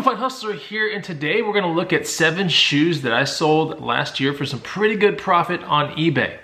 Bonafide Hustler here, and today we're going to look at 7 shoes that I sold last year for some pretty good profit on eBay.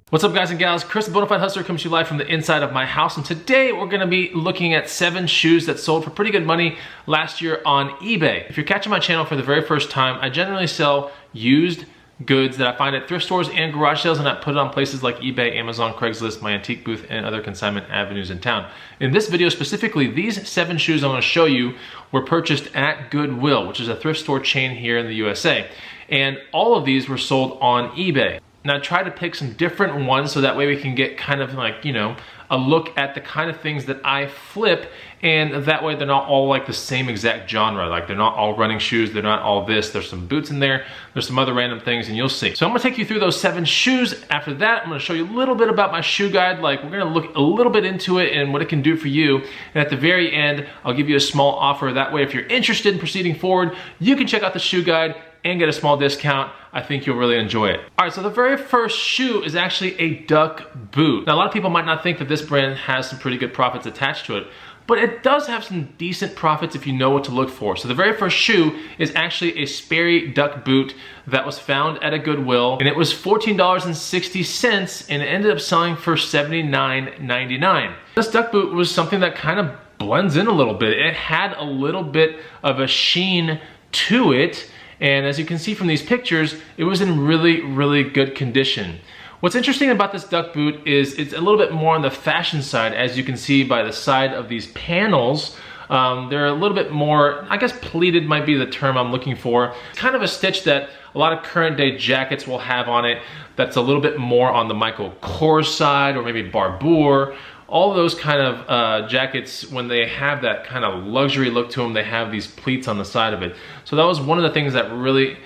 What's up, guys and gals? Chris, the Bonafide Hustler, comes to you live from the inside of my house, and today we're going to be looking at 7 shoes that sold for pretty good money last year on eBay. If you're catching my channel for the very first time, I generally sell used goods that I find at thrift stores and garage sales, and I put it on places like eBay, Amazon, Craigslist, my antique booth, and other consignment avenues in town. In this video specifically, these 7 shoes I want to show you were purchased at Goodwill, which is a thrift store chain here in the USA. And all of these were sold on eBay. Now I try to pick some different ones so that way we can get kind of like, a look at the kind of things that I flip, and that way they're not all like the same exact genre. Like, they're not all running shoes, they're not all this. There's some boots in there, there's some other random things, and you'll see. So I'm gonna take you through those 7 shoes. After that, I'm gonna show you a little bit about my shoe guide. Like, we're gonna look a little bit into it and what it can do for you. And at the very end, I'll give you a small offer. That way, if you're interested in proceeding forward, you can check out the shoe guide and get a small discount. I think you'll really enjoy it. All right, so the very first shoe is actually a duck boot. Now, a lot of people might not think that this brand has some pretty good profits attached to it, but it does have some decent profits if you know what to look for. So the very first shoe is actually a Sperry duck boot that was found at a Goodwill, and it was $14.60, and it ended up selling for $79.99. This duck boot was something that kind of blends in a little bit. It had a little bit of a sheen to it, and as you can see from these pictures, it was in really, really good condition. What's interesting about this duck boot is it's a little bit more on the fashion side, as you can see by the side of these panels. They're a little bit more, I guess pleated might be the term I'm looking for. It's kind of a stitch that a lot of current day jackets will have on it that's a little bit more on the Michael Kors side, or maybe Barbour. All those kind of jackets, when they have that kind of luxury look to them, they have these pleats on the side of it. So that was one of the things that really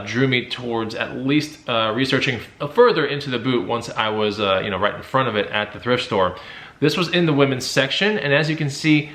drew me towards at least researching further into the boot once I was right in front of it at the thrift store. This was in the women's section, and as you can see,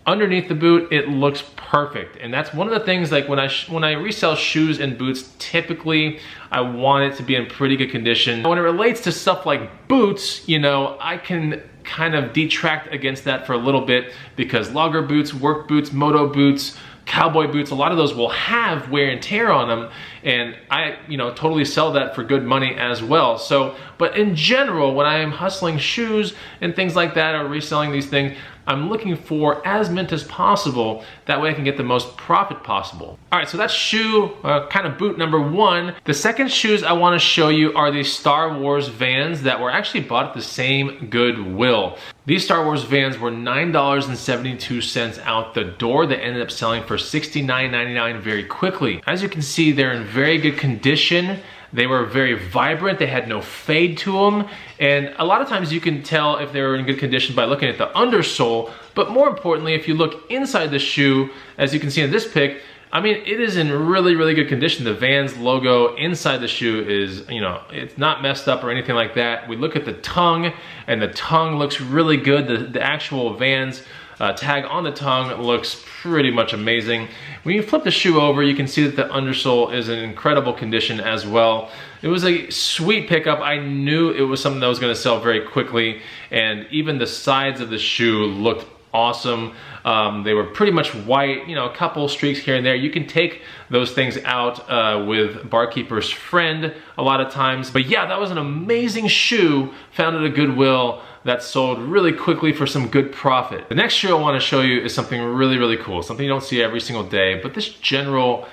underneath the boot, it looks perfect. And that's one of the things, like when I resell shoes and boots, typically I want it to be in pretty good condition. When it relates to stuff like boots, I can kind of detract against that for a little bit, because logger boots, work boots, moto boots, cowboy boots, a lot of those will have wear and tear on them, and I totally sell that for good money as well. So, but in general, when I am hustling shoes and things like that, or reselling these things, I'm looking for as mint as possible. That way I can get the most profit possible. All right, so that's shoe, kind of boot number 1. The second shoes I want to show you are these Star Wars Vans that were actually bought at the same Goodwill. These Star Wars Vans were $9.72 out the door. They ended up selling for $69.99 very quickly. As you can see, they're in very good condition. They were very vibrant, they had no fade to them, and a lot of times you can tell if they were in good condition by looking at the undersole, but more importantly, if you look inside the shoe, as you can see in this pic, I mean, it is in really, really good condition. The Vans logo inside the shoe is, it's not messed up or anything like that. We look at the tongue, and the tongue looks really good. The actual Vans tag on the tongue looks pretty much amazing. When you flip the shoe over, you can see that the undersole is in incredible condition as well. It was a sweet pickup. I knew it was something that was going to sell very quickly, and even the sides of the shoe looked awesome. They were pretty much white, a couple streaks here and there. You can take those things out with Barkeeper's Friend a lot of times. But yeah, that was an amazing shoe found at a Goodwill that sold really quickly for some good profit. The next shoe I want to show you is something really, really cool. Something you don't see every single day, but this general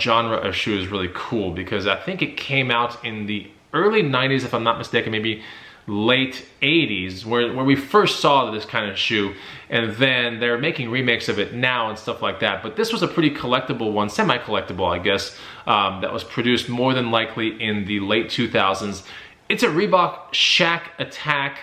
genre of shoe is really cool because I think it came out in the early 90s, if I'm not mistaken, maybe late 80s, where we first saw this kind of shoe, and then they're making remakes of it now and stuff like that. But this was a pretty collectible one, semi-collectible, I guess, that was produced more than likely in the late 2000s. It's a Reebok Shack Attack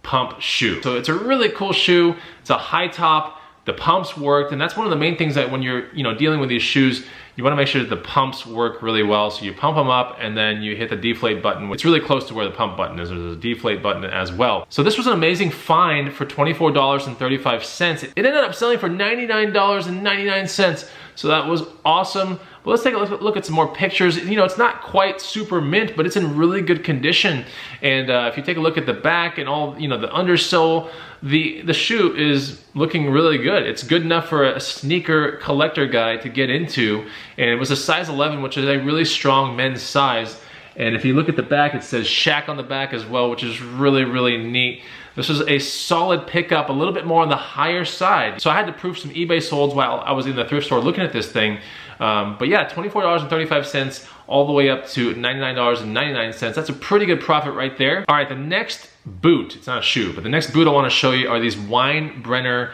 pump shoe. So it's a really cool shoe. It's a high top. the pumps worked, and that's one of the main things that when you're dealing with these shoes, you want to make sure that the pumps work really well. So you pump them up and then you hit the deflate button. It's really close to where the pump button is. There's a deflate button as well. So this was an amazing find for $24.35. It ended up selling for $99.99. So that was awesome. But let's take a look at some more pictures. It's not quite super mint, but it's in really good condition. And if you take a look at the back and all, the undersole, the shoe is looking really good. It's good enough for a sneaker collector guy to get into. And it was a size 11, which is a really strong men's size. And if you look at the back, it says Shaq on the back as well, which is really, really neat. This was a solid pickup, a little bit more on the higher side. So I had to proof some eBay solds while I was in the thrift store looking at this thing. But yeah, $24.35 all the way up to $99.99. That's a pretty good profit right there. All right, the next boot, it's not a shoe, but the next boot I want to show you are these Weinbrenner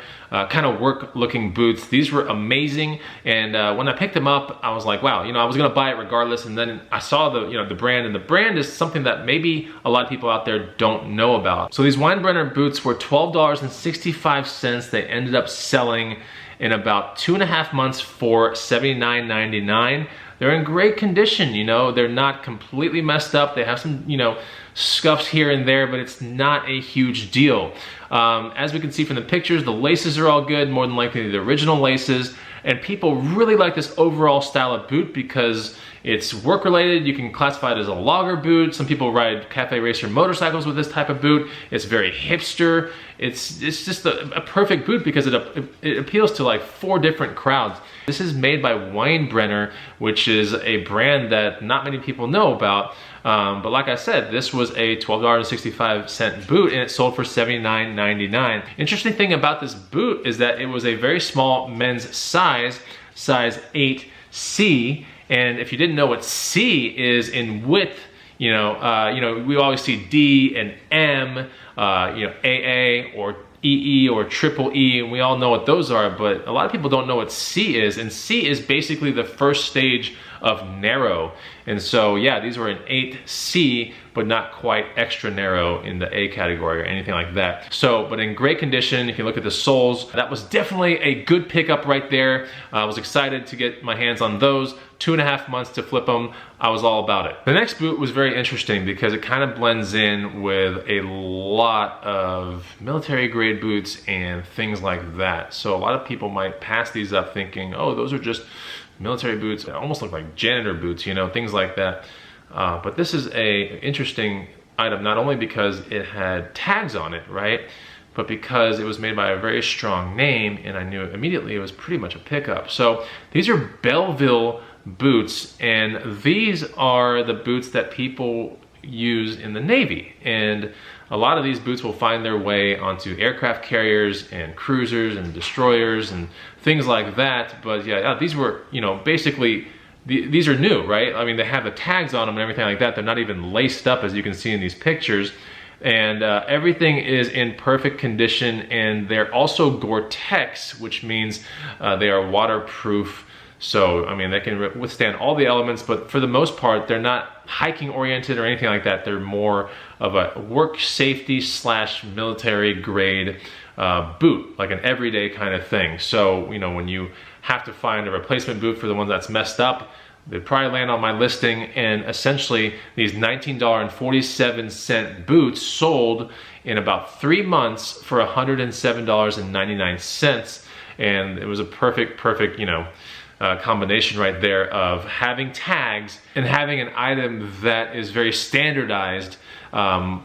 kind of work looking boots. These were amazing, and when I picked them up, I was like, wow, I was gonna buy it regardless. And then I saw the brand, and the brand is something that maybe a lot of people out there don't know about. So these Weinbrenner boots were $12.65. They ended up selling in about 2.5 months for $79.99. They're in great condition, they're not completely messed up. They have some, scuffs here and there, but it's not a huge deal. As we can see from the pictures, the laces are all good, more than likely the original laces, and people really like this overall style of boot because it's work related. You can classify it as a logger boot. Some people ride cafe racer motorcycles with this type of boot. It's very hipster. It's just a perfect boot because it appeals to like 4 different crowds. This is made by Weinbrenner, which is a brand that not many people know about. But like I said, this was a $12.65 boot, and it sold for $79.99. Interesting thing about this boot is that it was a very small men's size 8C. And if you didn't know what C is in width, we always see D and M, AA or EE or triple E, and we all know what those are, but a lot of people don't know what C is, and C is basically the first stage of narrow. And so yeah, these were an 8C, but not quite extra narrow in the A category or anything like that. So, but in great condition. You can look at the soles. That was definitely a good pickup right there. I was excited to get my hands on those. 2.5 months to flip them. I was all about it. The next boot was very interesting because it kind of blends in with a lot of military grade boots and things like that. So a lot of people might pass these up thinking, oh, those are just military boots. They almost look like janitor boots, things like that. But this is a interesting item, not only because it had tags on it, right? But because it was made by a very strong name, and I knew immediately it was pretty much a pickup. So these are Belleville Boots, and these are the boots that people use in the Navy. And a lot of these boots will find their way onto aircraft carriers and cruisers and destroyers and things like that. But yeah, these were, basically, these are new, right? I mean, they have the tags on them and everything like that. They're not even laced up, as you can see in these pictures. And everything is in perfect condition, and they're also Gore-Tex, which means they are waterproof. So, I mean, they can withstand all the elements, but for the most part, they're not hiking oriented or anything like that. They're more of a work safety / military grade boot, like an everyday kind of thing. So, when you have to find a replacement boot for the one that's messed up, they'd probably land on my listing. And essentially, these $19.47 boots sold in about 3 months for $107.99. And it was a perfect, combination right there of having tags and having an item that is very standardized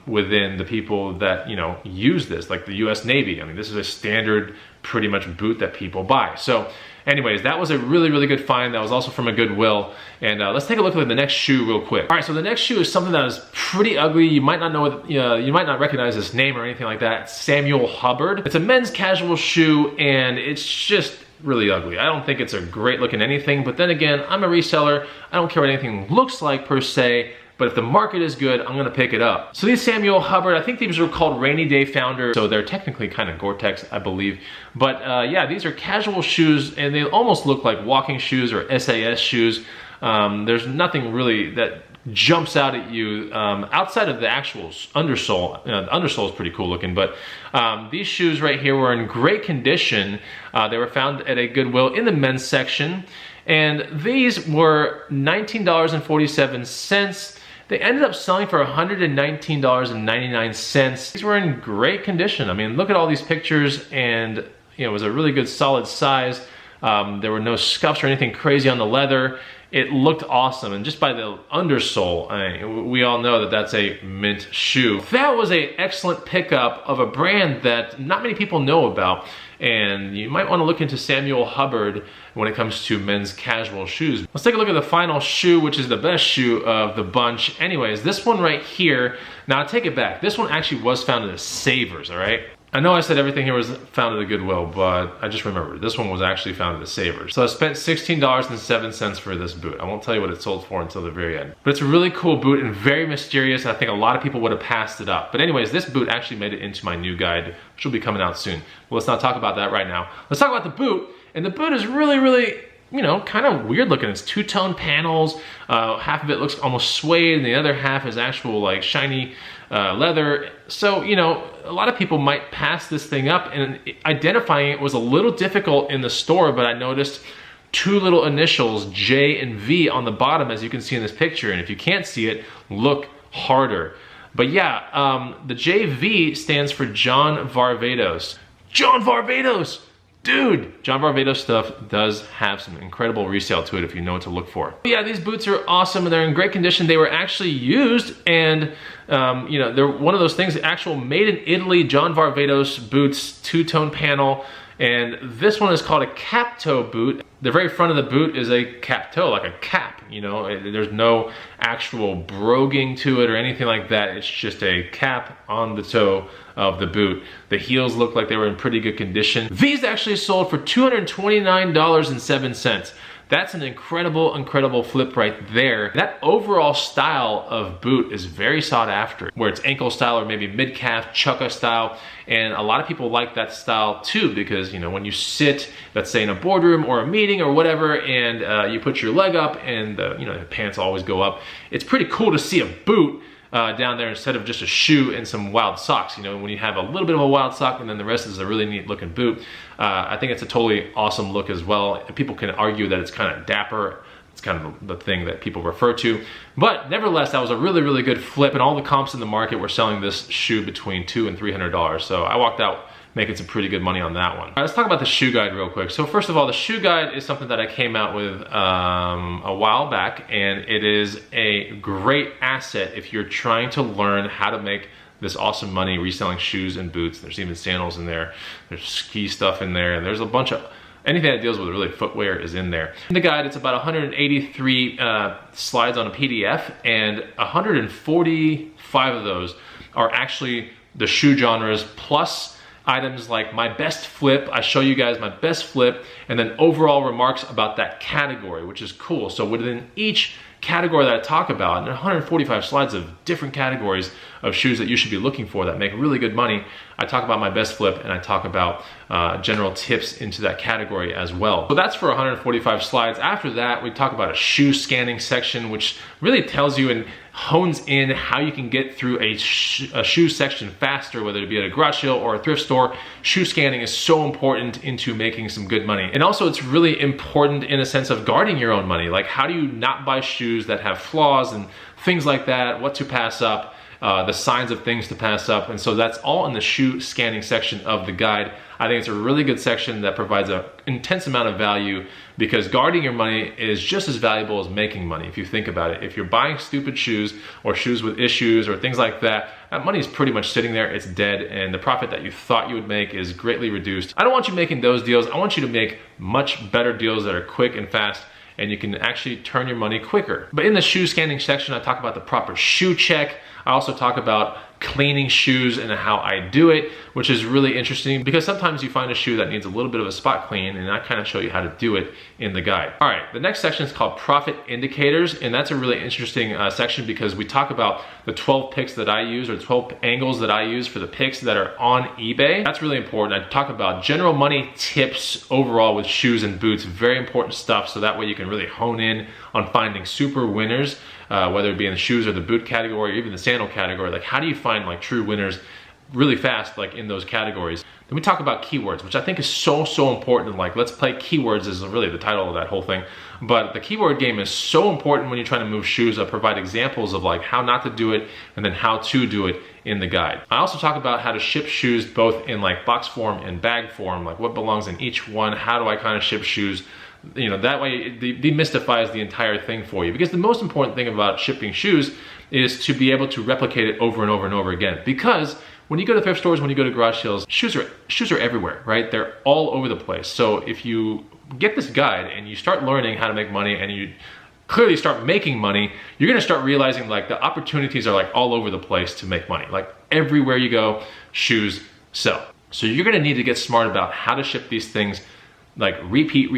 within the people that use this, like the US Navy. I mean, this is a standard pretty much boot that people buy. So anyways, that was a really good find. That was also from a Goodwill. And let's take a look at the next shoe real quick. All right, so the next shoe is something that is pretty ugly. You might not know what, you might not recognize this name or anything like that. It's Samuel Hubbard. It's a men's casual shoe, and it's just really ugly. I don't think it's a great looking anything, but then again, I'm a reseller. I don't care what anything looks like per se, but if the market is good, I'm gonna pick it up. So these Samuel Hubbard, I think these are called Rainy Day Founder, so they're technically kind of Gore-Tex, I believe. But yeah, these are casual shoes, and they almost look like walking shoes or SAS shoes. There's nothing really that jumps out at you outside of the actual undersole. The undersole is pretty cool looking, but these shoes right here were in great condition. They were found at a Goodwill in the men's section, and these were $19.47. They ended up selling for $119.99. These were in great condition. I mean, look at all these pictures, and you know, it was a really good solid size. There were no scuffs or anything crazy on the leather. It looked awesome, and just by the undersole, we all know that that's a mint shoe. That was an excellent pickup of a brand that not many people know about, and you might want to look into Samuel Hubbard when it comes to men's casual shoes. Let's take a look at the final shoe, which is the best shoe of the bunch. Anyways, this one right here, now I take it back. This one actually was found at a Savers, all right? I know I said everything here was found at a Goodwill, but I just remembered this one was actually found at a Savers. So I spent $16.07 for this boot. I won't tell you what it sold for until the very end. But it's a really cool boot and very mysterious. I think a lot of people would have passed it up. But anyways, this boot actually made it into my new guide, which will be coming out soon. Well, let's not talk about that right now. Let's talk about the boot. And the boot is really, you know, kind of weird looking. It's two-tone panels. Half of it looks almost suede, and the other half is actual like shiny leather. So, you know, a lot of people might pass this thing up, and identifying it was a little difficult in the store, but I noticed two little initials, J and V, on the bottom, as you can see in this picture. And if you can't see it, look harder. But yeah, the JV stands for John Varvatos. John Varvatos! Dude, John Varvatos stuff does have some incredible resale to it if you know what to look for. Yeah, these boots are awesome and they're in great condition. They were actually used, and you know, they're one of those things, actual made in Italy John Varvatos boots, two-tone panel. And this one is called a cap toe boot. The very front of the boot is a cap toe, like a cap, you know. There's no actual broguing to it or anything like that. It's just a cap on the toe of the boot. The heels look like they were in pretty good condition. These actually sold for $229.07. That's an incredible flip right there. That overall style of boot is very sought after, where it's ankle style or maybe mid-calf chukka style. And a lot of people like that style too, because, you know, when you sit, let's say in a boardroom or a meeting or whatever, and you put your leg up and you know, the pants always go up, it's pretty cool to see a boot down there instead of just a shoe and some wild socks. You know, when you have a little bit of a wild sock and then the rest is a really neat looking boot, I think it's a totally awesome look as well. And people can argue that it's kind of dapper. It's kind of the thing that people refer to. But nevertheless, that was a really good flip, and all the comps in the market were selling this shoe between $200 and $300. So I walked out making some pretty good money on that one. All right, let's talk about the shoe guide real quick. So first of all, the shoe guide is something that I came out with a while back, and it is a great asset if you're trying to learn how to make this awesome money reselling shoes and boots. There's even sandals in there. There's ski stuff in there, and there's a bunch of anything that deals with really footwear is in there. In the guide, it's about 183 slides on a PDF, and 145 of those are actually the shoe genres, plus items like my best flip. I show you guys my best flip, and then overall remarks about that category, which is cool. So within each category that I talk about, and 145 slides of different categories of shoes that you should be looking for that make really good money, I talk about my best flip, and I talk about general tips into that category as well. So that's for 145 slides. After that, we talk about a shoe scanning section, which really tells you and hones in how you can get through a shoe section faster, whether it be at a garage sale or a thrift store. Shoe scanning is so important into making some good money. And also it's really important in a sense of guarding your own money. Like, how do you not buy shoes that have flaws and things like that, what to pass up, the signs of things to pass up. And so that's all in the shoe scanning section of the guide. I think it's a really good section that provides an intense amount of value, because guarding your money is just as valuable as making money if you think about it. If you're buying stupid shoes or shoes with issues or things like that, that money is pretty much sitting there, it's dead, and the profit that you thought you would make is greatly reduced. I don't want you making those deals. I want you to make much better deals that are quick and fast, and you can actually turn your money quicker. But in the shoe scanning section, I talk about the proper shoe check. I also talk about cleaning shoes and how I do it, which is really interesting because sometimes you find a shoe that needs a little bit of a spot clean, and I kind of show you how to do it in the guide. All right, the next section is called profit indicators, and that's a really interesting section because we talk about the 12 picks that I use, or 12 angles that I use for the picks that are on eBay. That's really important. I talk about general money tips overall with shoes and boots, very important stuff, so that way you can really hone in on finding super winners. whether it be in the shoes or the boot category, or even the sandal category. Like, how do you find like true winners really fast, like in those categories? Then we talk about keywords, which I think is so important. Like, let's play keywords is really the title of that whole thing. But the keyword game is so important when you're trying to move shoes. I provide examples of like how not to do it and then how to do it in the guide. I also talk about how to ship shoes both in like box form and bag form, like what belongs in each one, how do I kind of ship shoes. You know, that way it demystifies the entire thing for you. Because the most important thing about shipping shoes is to be able to replicate it over and over and over again. Because when you go to thrift stores, when you go to garage sales, shoes are everywhere, right? They're all over the place. So if you get this guide and you start learning how to make money and you clearly start making money, you're gonna start realizing like the opportunities are like all over the place to make money. Like everywhere you go, shoes sell. So you're gonna need to get smart about how to ship these things, like repeat,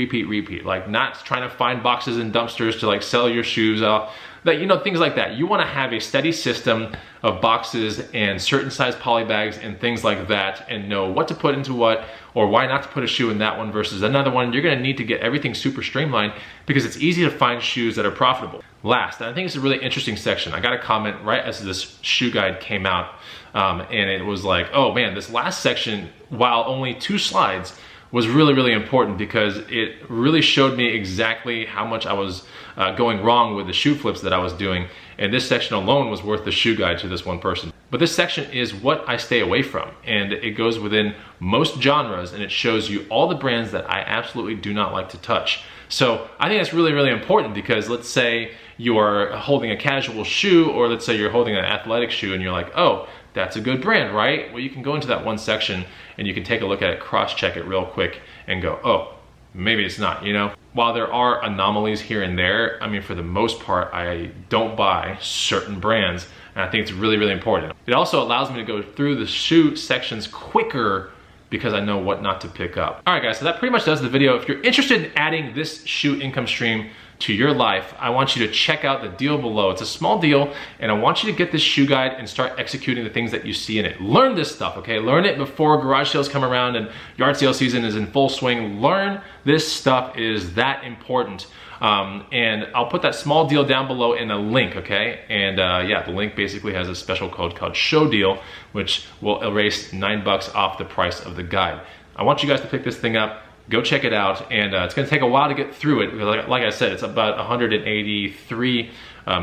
like not trying to find boxes in dumpsters to like sell your shoes off, that, you know, things like that. You wanna have a steady system of boxes and certain size poly bags and things like that, and know what to put into what, or why not to put a shoe in that one versus another one. You're gonna need to get everything super streamlined because it's easy to find shoes that are profitable. Last, and I think it's a really interesting section. I got a comment right as this shoe guide came out, and it was like, oh man, this last section, while only 2 slides, was really important because it really showed me exactly how much I was going wrong with the shoe flips that I was doing. And this section alone was worth the shoe guide to this one person. But this section is what I stay away from. And it goes within most genres, and it shows you all the brands that I absolutely do not like to touch. So I think that's really important because let's say you are holding a casual shoe, or let's say you're holding an athletic shoe and you're like, oh, that's a good brand, right? Well, you can go into that one section and you can take a look at it, cross-check it real quick and go, oh, maybe it's not, you know? While there are anomalies here and there, I mean, for the most part, I don't buy certain brands, and I think it's really important. It also allows me to go through the shoe sections quicker because I know what not to pick up. All right, guys, so that pretty much does the video. If you're interested in adding this shoe income stream to your life, I want you to check out the deal below. It's a small deal, and I want you to get this shoe guide and start executing the things that you see in it. Learn this stuff, okay? Learn it before garage sales come around and yard sale season is in full swing. Learn this stuff. It is that important. And I'll put that small deal down below in a link, okay? And yeah, the link basically has a special code called show deal, which will erase $9 off the price of the guide. I want you guys to pick this thing up. Go check it out, and it's gonna take a while to get through it. Like I said, it's about 183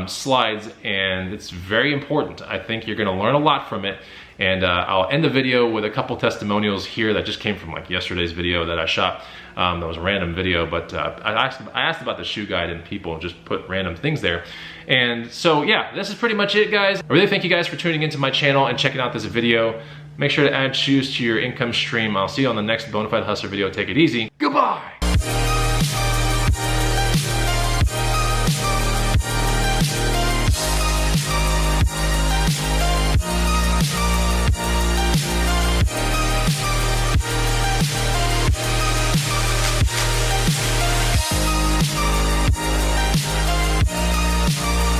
slides, and it's very important. I think you're gonna learn a lot from it, and I'll end the video with a couple testimonials here that just came from like yesterday's video that I shot. That was a random video, but I asked about the shoe guide, and people just put random things there. And so yeah, this is pretty much it, guys. I really thank you guys for tuning into my channel and checking out this video. Make sure to add shoes to your income stream. I'll see you on the next Bonafide Hustler video. Take it easy. Goodbye.